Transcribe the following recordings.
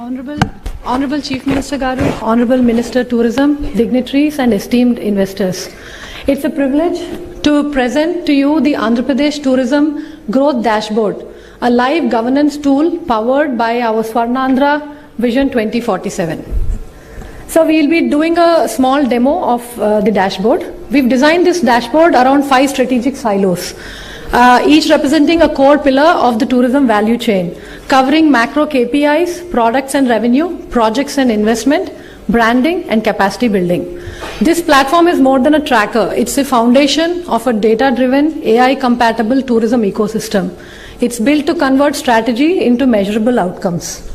Honorable Chief Minister Garu, Honorable Minister Tourism, dignitaries and esteemed investors. It's a privilege to present to you the Andhra Pradesh Tourism Growth Dashboard, a live governance tool powered by our Swarnandhra Vision 2047. So we'll be doing a small demo of the dashboard. We've designed this dashboard around 5 strategic silos, each representing a core pillar of the tourism value chain, covering macro KPIs, products and revenue, projects and investment, branding and capacity building. This platform is more than a tracker. It's a foundation of a data-driven, AI-compatible tourism ecosystem. It's built to convert strategy into measurable outcomes.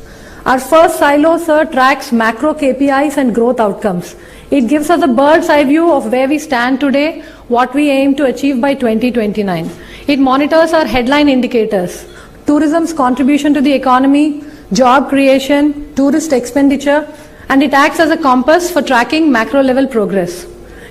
Our first silo, sir, tracks macro KPIs and growth outcomes. It gives us a bird's eye view of where we stand today, what we aim to achieve by 2029. It monitors our headline indicators: tourism's contribution to the economy, job creation, tourist expenditure, and it acts as a compass for tracking macro level progress.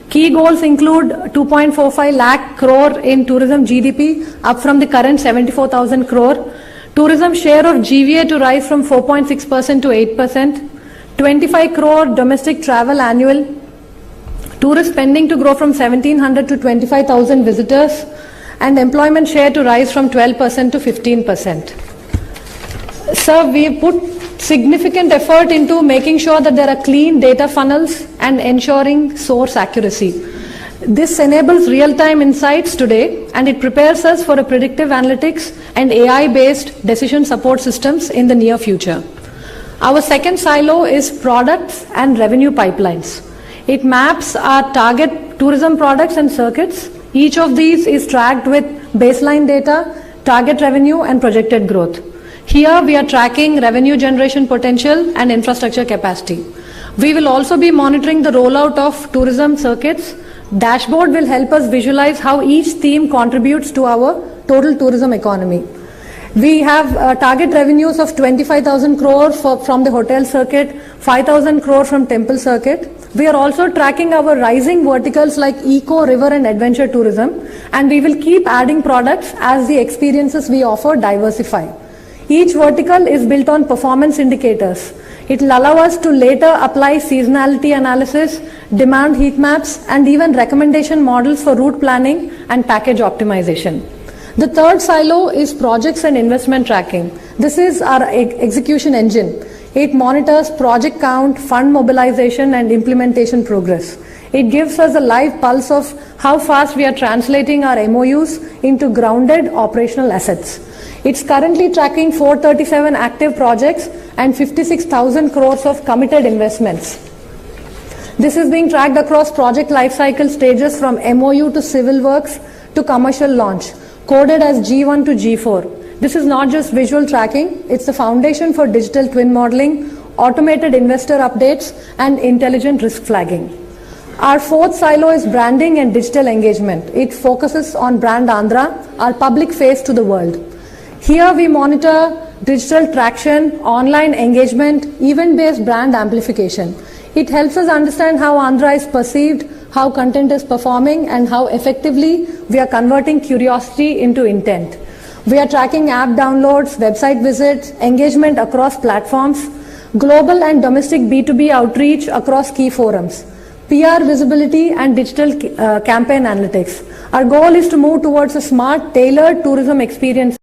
Key goals include 2.45 lakh crore in tourism GDP, up from the current 74,000 crore. Tourism share of GVA to rise from 4.6% to 8%. 25 crore domestic travel annual. Tourist spending to grow from 1,700 to 25,000 visitors. And employment share to rise from 12% to 15%. Sir, we put significant effort into making sure that there are clean data funnels and ensuring source accuracy. This enables real-time insights today, and it prepares us for a predictive analytics and AI-based decision support systems in the near future. Our second silo is products and revenue pipelines. It maps our target tourism products and circuits. Each of these is tracked with baseline data, target revenue, and projected growth. Here we are tracking revenue generation potential and infrastructure capacity. We will also be monitoring the rollout of tourism circuits. Dashboard will help us visualize how each theme contributes to our total tourism economy. We have target revenues of 25,000 crore from the hotel circuit, 5,000 crore from temple circuit. We are also tracking our rising verticals like eco, river and adventure tourism, and we will keep adding products as the experiences we offer diversify. Each vertical is built on performance indicators. It will allow us to later apply seasonality analysis, demand heat maps, and even recommendation models for route planning and package optimization. The third silo is projects and investment tracking. This is our execution engine. It monitors project count, fund mobilization, and implementation progress. It gives us a live pulse of how fast we are translating our MOUs into grounded operational assets. It's currently tracking 437 active projects and 56,000 crores of committed investments. This is being tracked across project lifecycle stages from MOU to civil works to commercial launch, coded as G1 to G4. This is not just visual tracking, it's the foundation for digital twin modeling, automated investor updates, and intelligent risk flagging. Our fourth silo is branding and digital engagement. It focuses on Brand Andhra, our public face to the world. Here we monitor digital traction, online engagement, event-based brand amplification. It helps us understand how Andhra is perceived, how content is performing, and how effectively we are converting curiosity into intent. We are tracking app downloads, website visits, engagement across platforms, global and domestic B2B outreach across key forums, PR visibility and digital campaign analytics. Our goal is to move towards a smart, tailored tourism experience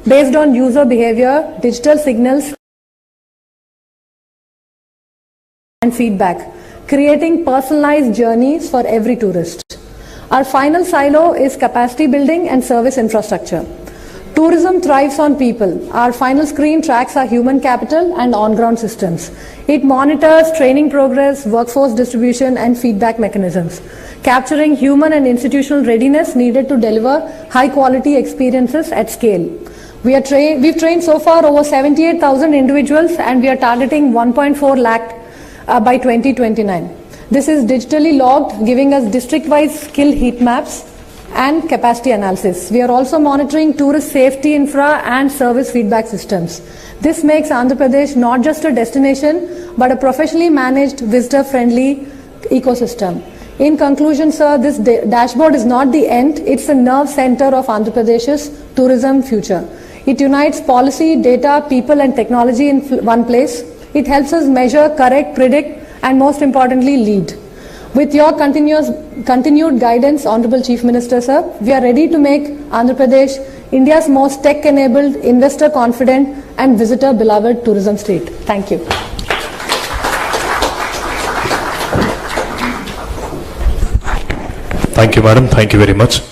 based on user behavior, digital signals, and feedback, creating personalized journeys for every tourist. Our final silo is capacity building and service infrastructure. Tourism thrives on people. Our final screen tracks our human capital and on-ground systems. It monitors training progress, workforce distribution, and feedback mechanisms, capturing human and institutional readiness needed to deliver high-quality experiences at scale. We've trained so far over 78,000 individuals, and we are targeting 1.4 lakh by 2029. This is digitally logged, giving us district-wise skill heat maps and capacity analysis. We are also monitoring tourist safety infra and service feedback systems. This makes Andhra Pradesh not just a destination, but a professionally managed, visitor-friendly ecosystem. In conclusion, sir, this dashboard is not the end, it's the nerve center of Andhra Pradesh's tourism future. It unites policy, data, people and technology in one place. It helps us measure, correct, predict and most importantly lead. With your continued guidance, Honorable Chief Minister Sir, we are ready to make Andhra Pradesh India's most tech-enabled, investor-confident and visitor-beloved tourism state. Thank you. Thank you, madam. Thank you very much.